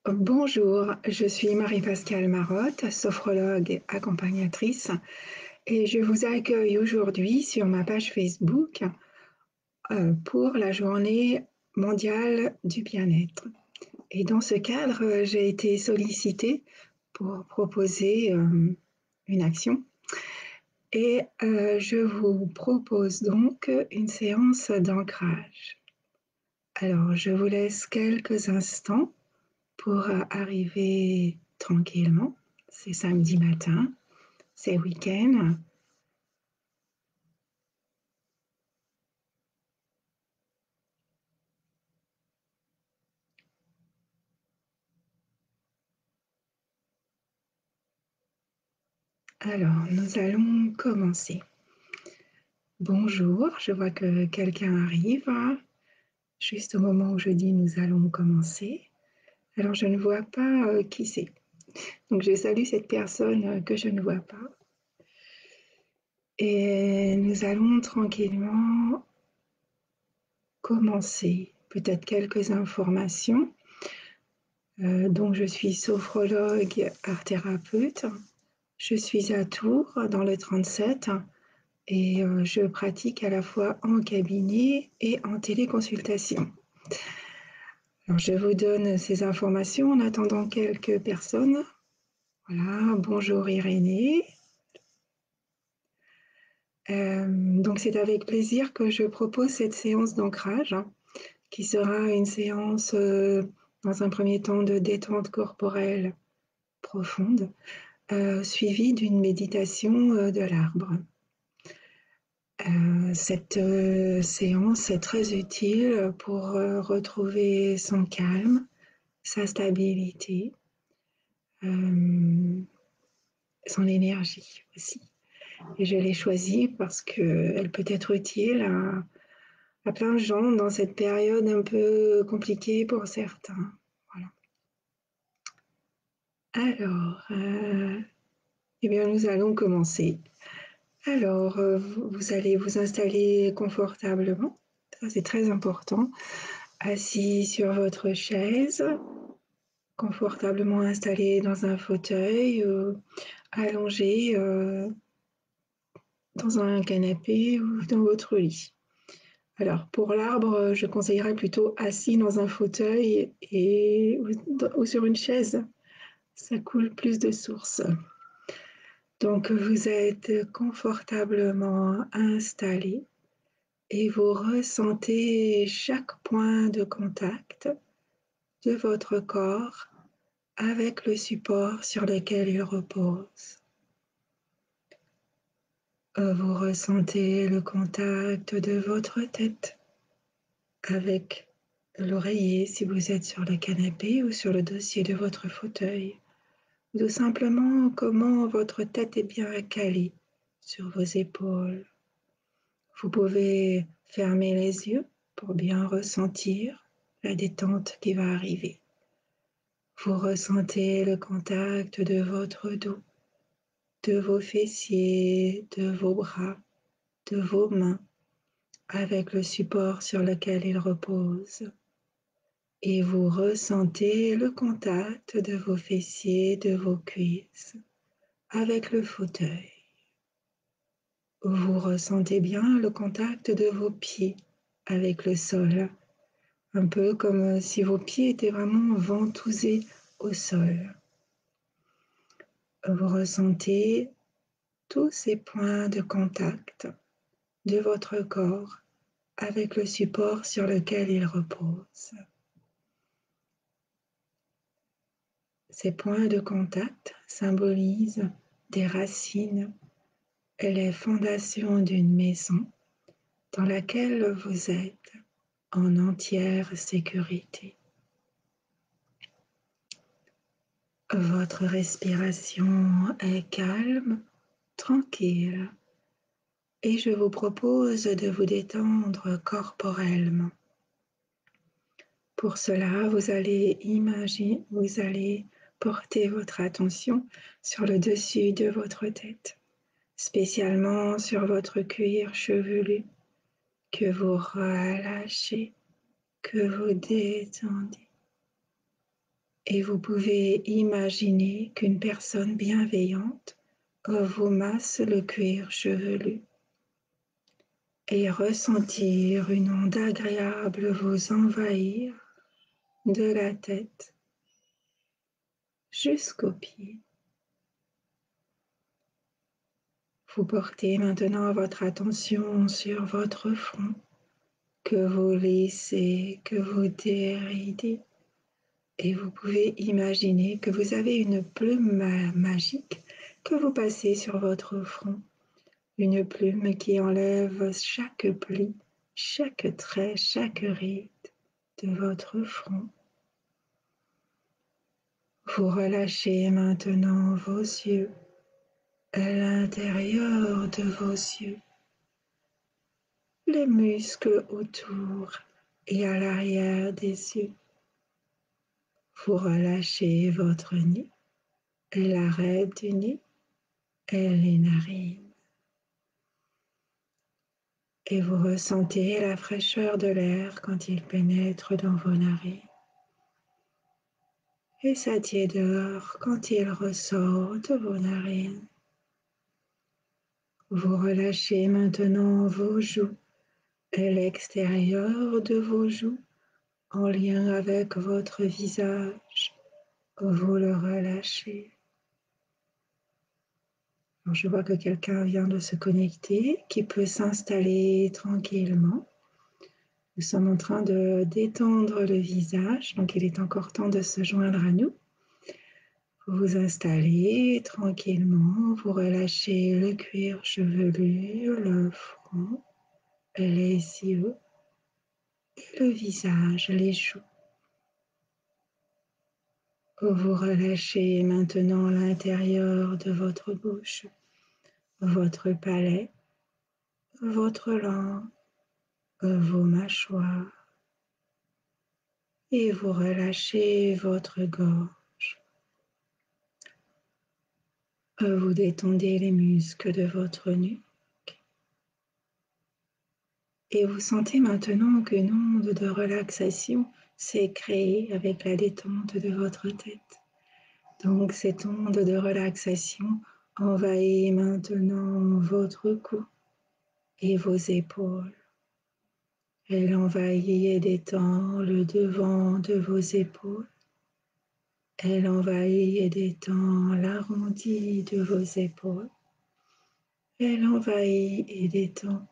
Bonjour, je suis Marie-Pascale Marotte, sophrologue et accompagnatrice, et je vous accueille aujourd'hui sur ma page Facebook pour la journée mondiale du bien-être. Et dans ce cadre, j'ai été sollicitée pour proposer une action. Et je vous propose donc une séance d'ancrage. Alors, je vous laisse quelques instants pour arriver tranquillement. C'est samedi matin, c'est week-end. Alors, nous allons commencer. Bonjour, je vois que quelqu'un arrive, juste au moment où je dis nous allons commencer. Alors, je ne vois pas qui c'est. Donc, je salue cette personne que je ne vois pas. Et nous allons tranquillement commencer. Peut-être quelques informations. Donc, je suis sophrologue, art-thérapeute. Je suis à Tours, dans le 37, et je pratique à la fois en cabinet et en téléconsultation. Alors, je vous donne ces informations en attendant quelques personnes. Voilà, bonjour Irénée. Donc, c'est avec plaisir que je propose cette séance d'ancrage, qui sera une séance, dans un premier temps, de détente corporelle profonde, suivie d'une méditation de l'arbre. Cette séance est très utile pour retrouver son calme, sa stabilité, euh, son énergie aussi. Et je l'ai choisie parce qu'elle peut être utile à plein de gens dans cette période un peu compliquée pour certains. Voilà. Alors, eh bien, nous allons commencer. Alors, vous allez vous installer confortablement. Ça, c'est très important. Assis sur votre chaise, confortablement installé dans un fauteuil, allongé dans un canapé ou dans votre lit. Alors, pour l'arbre, je conseillerais plutôt assis dans un fauteuil ou sur une chaise. Ça coule plus de source. Donc, vous êtes confortablement installé et vous ressentez chaque point de contact de votre corps avec le support sur lequel il repose. Vous ressentez le contact de votre tête avec l'oreiller si vous êtes sur le canapé ou sur le dossier de votre fauteuil, ou tout simplement comment votre tête est bien calée sur vos épaules. Vous pouvez fermer les yeux pour bien ressentir la détente qui va arriver. Vous ressentez le contact de votre dos, de vos fessiers, de vos bras, de vos mains, avec le support sur lequel ils reposent. Et vous ressentez le contact de vos fessiers, de vos cuisses, avec le fauteuil. Vous ressentez bien le contact de vos pieds avec le sol, un peu comme si vos pieds étaient vraiment ventousés au sol. Vous ressentez tous ces points de contact de votre corps avec le support sur lequel il repose. Ces points de contact symbolisent des racines et les fondations d'une maison dans laquelle vous êtes en entière sécurité. Votre respiration est calme, tranquille, et je vous propose de vous détendre corporellement. Pour cela, vous allez porter votre attention sur le dessus de votre tête, spécialement sur votre cuir chevelu, que vous relâchez, que vous détendez. Et vous pouvez imaginer qu'une personne bienveillante vous masse le cuir chevelu et ressentir une onde agréable vous envahir de la tête jusqu'aux pieds. Vous portez maintenant votre attention sur votre front que vous lissez, que vous déridez. Et vous pouvez imaginer que vous avez une plume magique que vous passez sur votre front. Une plume qui enlève chaque pli, chaque trait, chaque ride de votre front. Vous relâchez maintenant vos yeux à l'intérieur de vos yeux, les muscles autour et à l'arrière des yeux. Vous relâchez votre nez, l'arête du nez et les narines. Et vous ressentez la fraîcheur de l'air quand il pénètre dans vos narines. Et sa tiédeur quand il ressort de vos narines. Vous relâchez maintenant vos joues et l'extérieur de vos joues en lien avec votre visage. Vous le relâchez. Alors je vois que quelqu'un vient de se connecter, qui peut s'installer tranquillement. Nous sommes en train de détendre le visage, donc il est encore temps de se joindre à nous. Vous vous installez tranquillement, vous relâchez le cuir chevelu, le front, les yeux, et le visage, les joues. Vous relâchez maintenant l'intérieur de votre bouche, votre palais, votre langue, vos mâchoires, et vous relâchez votre gorge. Vous détendez les muscles de votre nuque. Et vous sentez maintenant qu'une onde de relaxation s'est créée avec la détente de votre tête. Donc cette onde de relaxation envahit maintenant votre cou et vos épaules. Elle envahit et détend le devant de vos épaules. Elle envahit et détend l'arrondi de vos épaules. Elle envahit et détend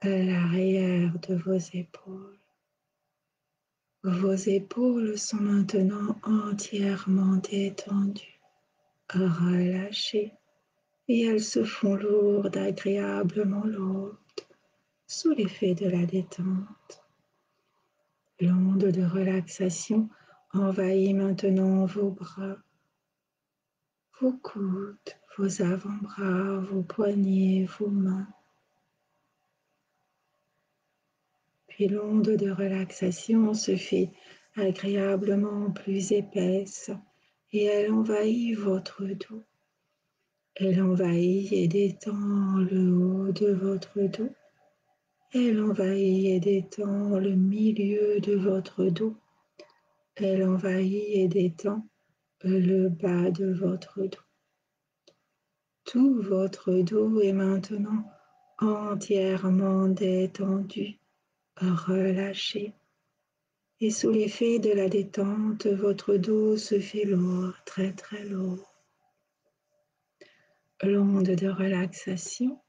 l'arrière de vos épaules. Vos épaules sont maintenant entièrement détendues, relâchées, et elles se font lourdes, agréablement lourdes, sous l'effet de la détente. L'onde de relaxation envahit maintenant vos bras, vos coudes, vos avant-bras, vos poignets, vos mains. Puis l'onde de relaxation se fait agréablement plus épaisse et elle envahit votre dos. Elle envahit et détend le haut de votre dos. Elle envahit et détend le milieu de votre dos. Elle envahit et détend le bas de votre dos. Tout votre dos est maintenant entièrement détendu, relâché. Et sous l'effet de la détente, votre dos se fait lourd, très très lourd. L'onde de relaxation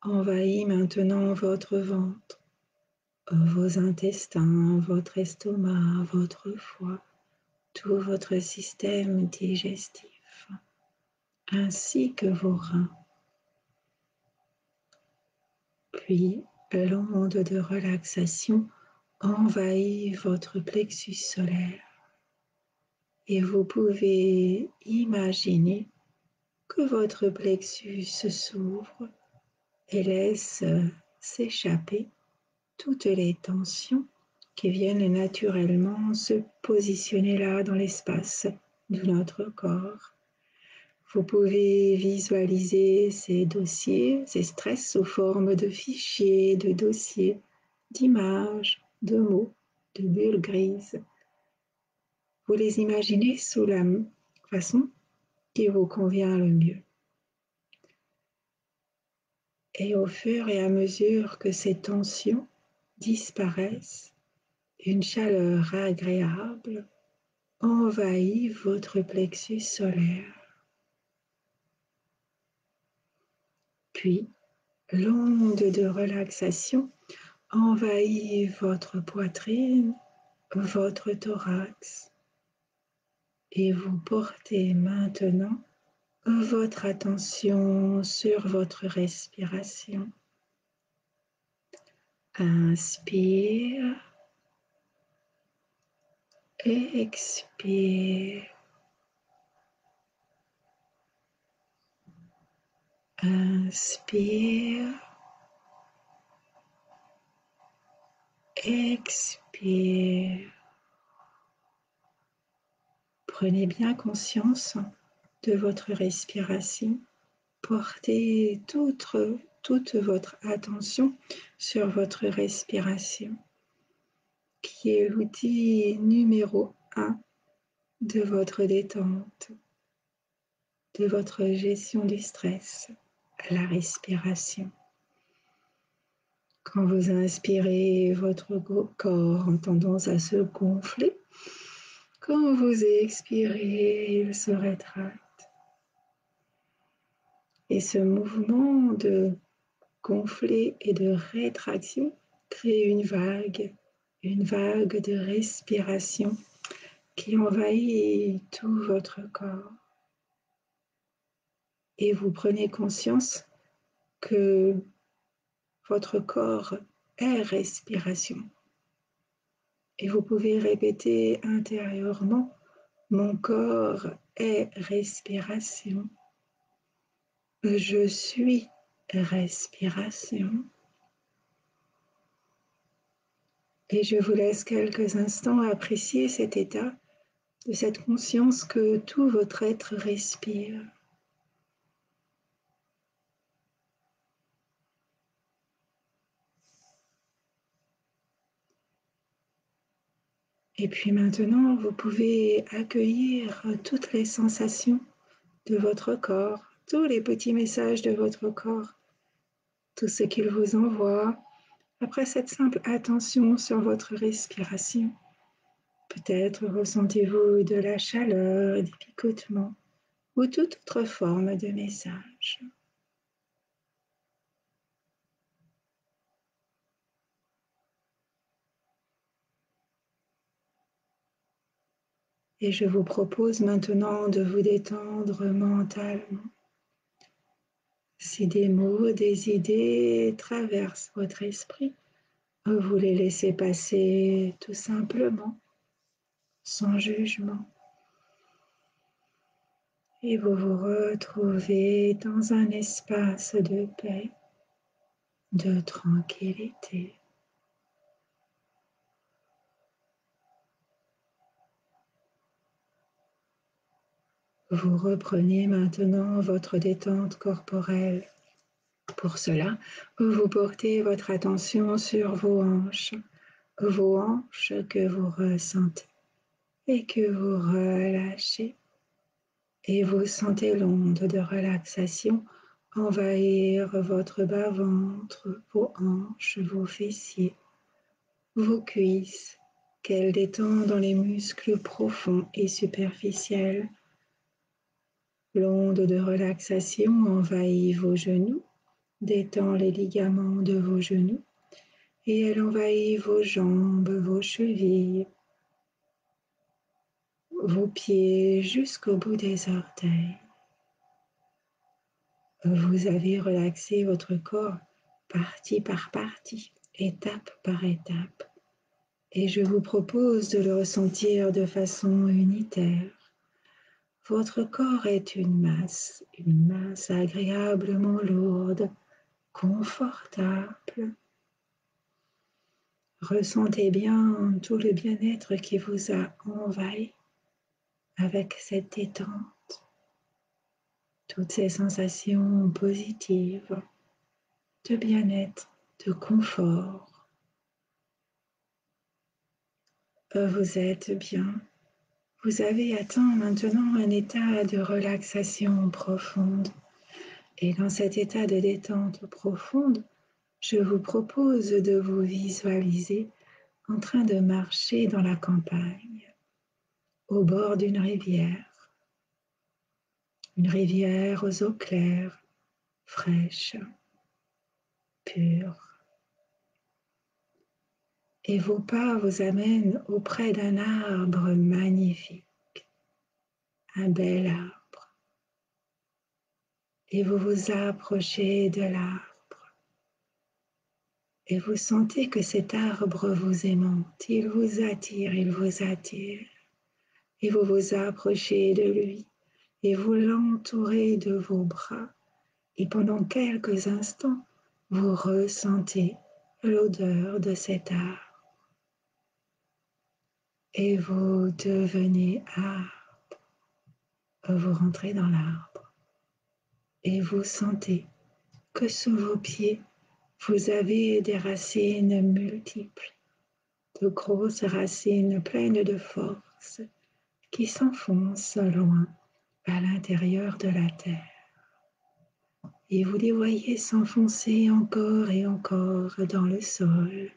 envahit maintenant votre ventre, vos intestins, votre estomac, votre foie, tout votre système digestif, ainsi que vos reins. Puis, l'onde de relaxation envahit votre plexus solaire et vous pouvez imaginer que votre plexus s'ouvre et laisse s'échapper toutes les tensions qui viennent naturellement se positionner là dans l'espace de notre corps. Vous pouvez visualiser ces dossiers, ces stress sous forme de fichiers, de dossiers, d'images, de mots, de bulles grises. Vous les imaginez sous la façon qui vous convient le mieux. Et au fur et à mesure que ces tensions disparaissent, une chaleur agréable envahit votre plexus solaire. Puis, l'onde de relaxation envahit votre poitrine, votre thorax, et vous portez maintenant votre attention sur votre respiration. Inspire, expire. Inspire, expire. Prenez bien conscience de votre respiration. Portez toute votre attention sur votre respiration, qui est l'outil numéro 1 de votre détente, de votre gestion du stress, la respiration. Quand vous inspirez, votre corps a tendance à se gonfler. Quand vous expirez, il se rétracte. Et ce mouvement de gonfler et de rétraction crée une vague de respiration qui envahit tout votre corps. Et vous prenez conscience que votre corps est respiration. Et vous pouvez répéter intérieurement, mon corps est respiration. Je suis respiration. Et je vous laisse quelques instants apprécier cet état de cette conscience que tout votre être respire. Et puis maintenant, vous pouvez accueillir toutes les sensations de votre corps, tous les petits messages de votre corps, tout ce qu'il vous envoie après cette simple attention sur votre respiration. Peut-être ressentez-vous de la chaleur, des picotements ou toute autre forme de message. Et je vous propose maintenant de vous détendre mentalement. Si des mots, des idées traversent votre esprit, vous les laissez passer tout simplement, sans jugement. Et vous vous retrouvez dans un espace de paix, de tranquillité. Vous reprenez maintenant votre détente corporelle. Pour cela, vous portez votre attention sur vos hanches que vous ressentez et que vous relâchez. Et vous sentez l'onde de relaxation envahir votre bas-ventre, vos hanches, vos fessiers, vos cuisses, qu'elles détendent dans les muscles profonds et superficiels. L'onde de relaxation envahit vos genoux, détend les ligaments de vos genoux et elle envahit vos jambes, vos chevilles, vos pieds jusqu'au bout des orteils. Vous avez relaxé votre corps partie par partie, étape par étape. Et je vous propose de le ressentir de façon unitaire. Votre corps est une masse agréablement lourde, confortable. Ressentez bien tout le bien-être qui vous a envahi avec cette détente, toutes ces sensations positives de bien-être, de confort. Vous êtes bien, Vous avez atteint maintenant un état de relaxation profonde. Et dans cet état de détente profonde, je vous propose de vous visualiser en train de marcher dans la campagne, au bord d'une rivière. Une rivière aux eaux claires, fraîches, pures. Et vos pas vous amènent auprès d'un arbre magnifique, un bel arbre. Et vous vous approchez de l'arbre. Et vous sentez que cet arbre vous aimante, il vous attire, il vous attire. Et vous vous approchez de lui et vous l'entourez de vos bras. Et pendant quelques instants, vous ressentez l'odeur de cet arbre. Et vous devenez arbre. Vous rentrez dans l'arbre. Et vous sentez que sous vos pieds, vous avez des racines multiples, de grosses racines pleines de force qui s'enfoncent loin à l'intérieur de la terre. Et vous les voyez s'enfoncer encore et encore dans le sol,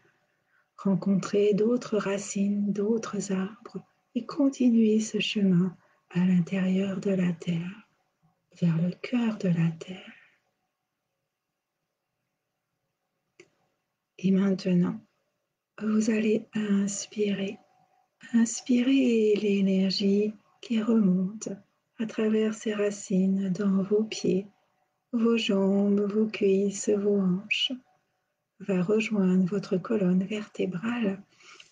rencontrer d'autres racines, d'autres arbres et continuer ce chemin à l'intérieur de la terre, vers le cœur de la terre. Et maintenant, vous allez inspirer l'énergie qui remonte à travers ces racines dans vos pieds, vos jambes, vos cuisses, vos hanches, va rejoindre votre colonne vertébrale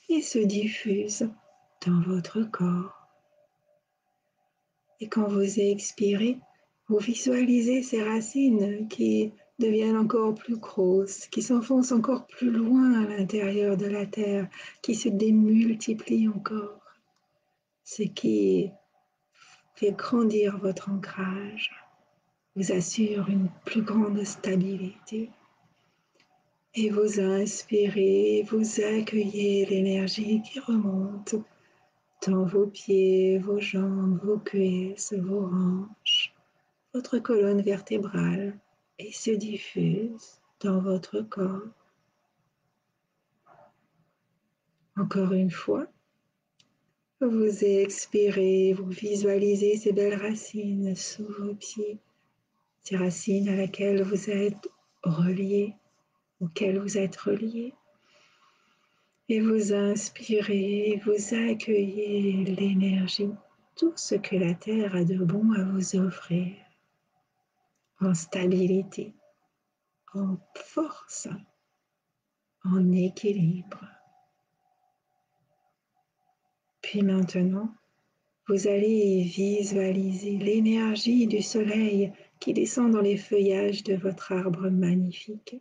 et se diffuse dans votre corps. Et quand vous expirez, vous visualisez ces racines qui deviennent encore plus grosses, qui s'enfoncent encore plus loin à l'intérieur de la terre, qui se démultiplient encore, ce qui fait grandir votre ancrage, vous assure une plus grande stabilité. Et vous inspirez, vous accueillez l'énergie qui remonte dans vos pieds, vos jambes, vos cuisses, vos hanches, votre colonne vertébrale et se diffuse dans votre corps. Encore une fois, vous expirez, vous visualisez ces belles racines sous vos pieds, ces racines à laquelle vous êtes reliés, auxquelles vous êtes reliés. Et vous inspirez, vous accueillez l'énergie, tout ce que la Terre a de bon à vous offrir, en stabilité, en force, en équilibre. Puis maintenant, vous allez visualiser l'énergie du soleil qui descend dans les feuillages de votre arbre magnifique,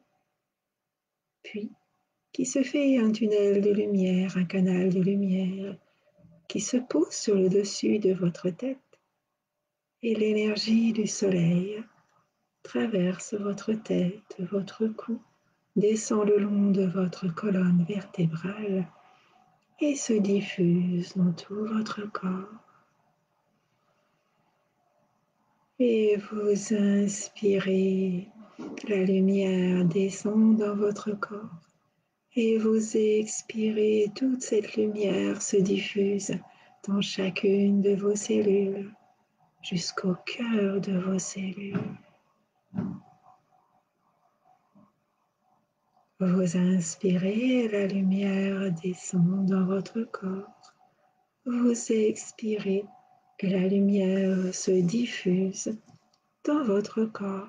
puis qui se fait un tunnel de lumière, un canal de lumière, qui se pose sur le dessus de votre tête. Et l'énergie du soleil traverse votre tête, votre cou, descend le long de votre colonne vertébrale et se diffuse dans tout votre corps. Et vous inspirez, la lumière descend dans votre corps. Et vous expirez, toute cette lumière se diffuse dans chacune de vos cellules, jusqu'au cœur de vos cellules. Vous inspirez, la lumière descend dans votre corps. Vous expirez, la lumière se diffuse dans votre corps.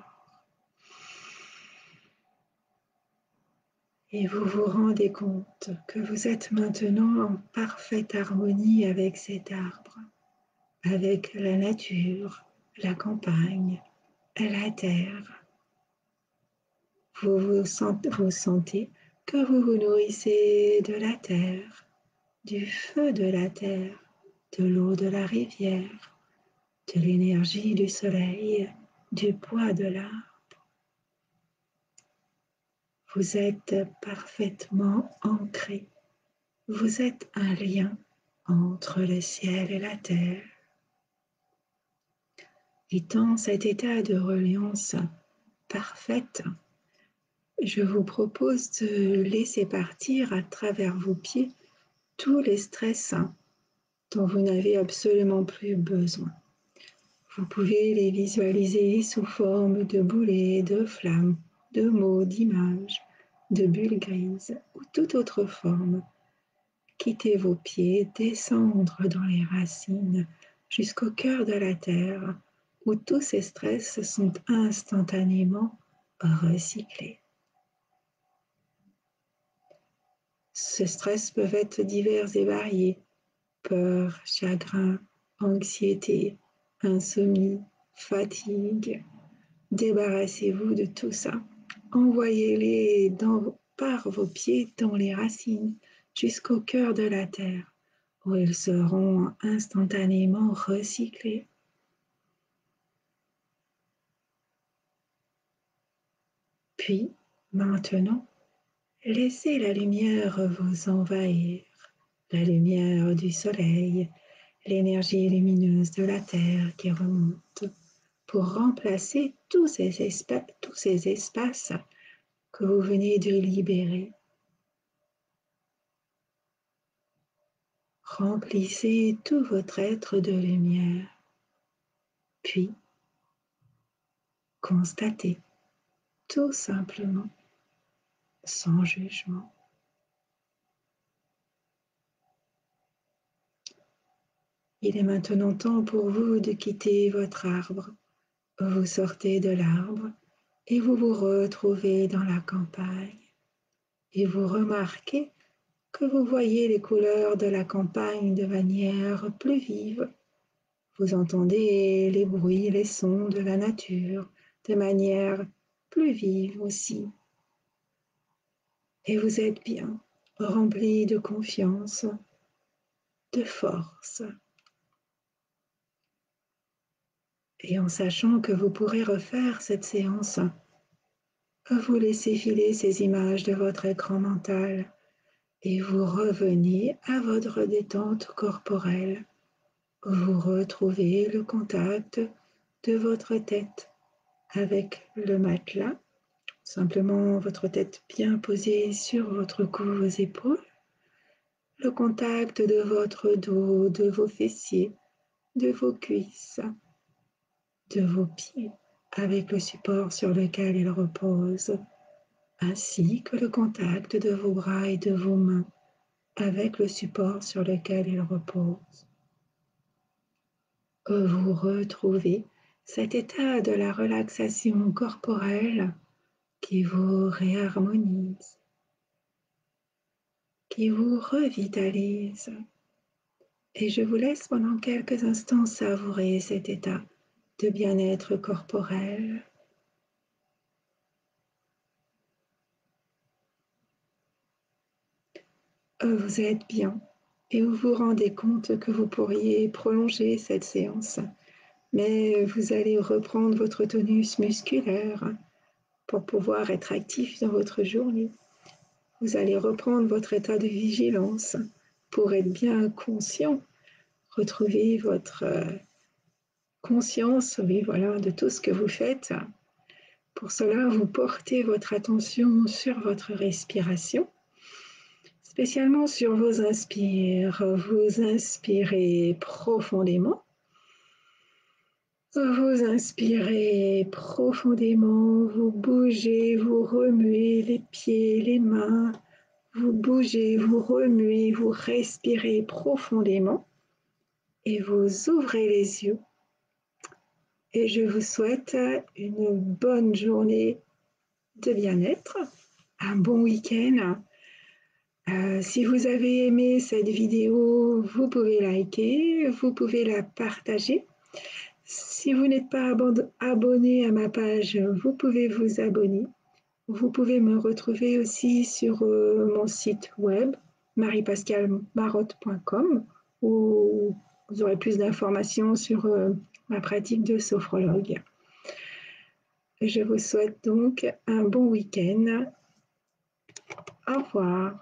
Et vous vous rendez compte que vous êtes maintenant en parfaite harmonie avec cet arbre, avec la nature, la campagne, la terre. Vous sentez que vous vous nourrissez de la terre, du feu de la terre, de l'eau de la rivière, de l'énergie du soleil, du poids de l'arbre. Vous êtes parfaitement ancré. Vous êtes un lien entre le ciel et la terre. Et dans cet état de reliance parfaite, je vous propose de laisser partir à travers vos pieds tous les stress dont vous n'avez absolument plus besoin. Vous pouvez les visualiser sous forme de boulets, de flammes, de mots, d'images, de bulles grises ou toute autre forme. Quittez vos pieds, descendre dans les racines jusqu'au cœur de la terre où tous ces stress sont instantanément recyclés. Ces stress peuvent être divers et variés: peur, chagrin, anxiété, insomnie, fatigue. Débarrassez-vous de tout ça. Envoyez-les par vos pieds dans les racines jusqu'au cœur de la terre, où ils seront instantanément recyclés. Puis, maintenant, laissez la lumière vous envahir, la lumière du soleil, l'énergie lumineuse de la terre qui remonte pour remplacer tous ces espaces que vous venez de libérer. Remplissez tout votre être de lumière, puis constatez tout simplement, sans jugement. Il est maintenant temps pour vous de quitter votre arbre. Vous sortez de l'arbre et vous vous retrouvez dans la campagne. Et vous remarquez que vous voyez les couleurs de la campagne de manière plus vive. Vous entendez les bruits, les sons de la nature de manière plus vive aussi. Et vous êtes bien, rempli de confiance, de force. Et en sachant que vous pourrez refaire cette séance, vous laissez filer ces images de votre écran mental et vous revenez à votre détente corporelle. Vous retrouvez le contact de votre tête avec le matelas, simplement votre tête bien posée sur votre cou, vos épaules, le contact de votre dos, de vos fessiers, de vos cuisses, de vos pieds, avec le support sur lequel ils reposent, ainsi que le contact de vos bras et de vos mains, avec le support sur lequel ils reposent. Vous retrouvez cet état de la relaxation corporelle qui vous réharmonise, qui vous revitalise. Et je vous laisse pendant quelques instants savourer cet état de bien-être corporel. Vous êtes bien et vous vous rendez compte que vous pourriez prolonger cette séance, mais vous allez reprendre votre tonus musculaire pour pouvoir être actif dans votre journée. Vous allez reprendre votre état de vigilance pour être bien conscient, retrouver votre conscience, oui, voilà, de tout ce que vous faites. Pour cela, vous portez votre attention sur votre respiration, spécialement sur vos inspires. Vous inspirez profondément. Vous inspirez profondément, vous bougez, vous remuez les pieds, les mains, vous bougez, vous remuez, vous respirez profondément et vous ouvrez les yeux. Et je vous souhaite une bonne journée de bien-être, un bon week-end. Si vous avez aimé cette vidéo, vous pouvez liker, vous pouvez la partager. Si vous n'êtes pas abonné à ma page, vous pouvez vous abonner. Vous pouvez me retrouver aussi sur mon site web mariepascalmarotte.com où vous aurez plus d'informations sur ma pratique de sophrologue. Je vous souhaite donc un bon week-end. Au revoir.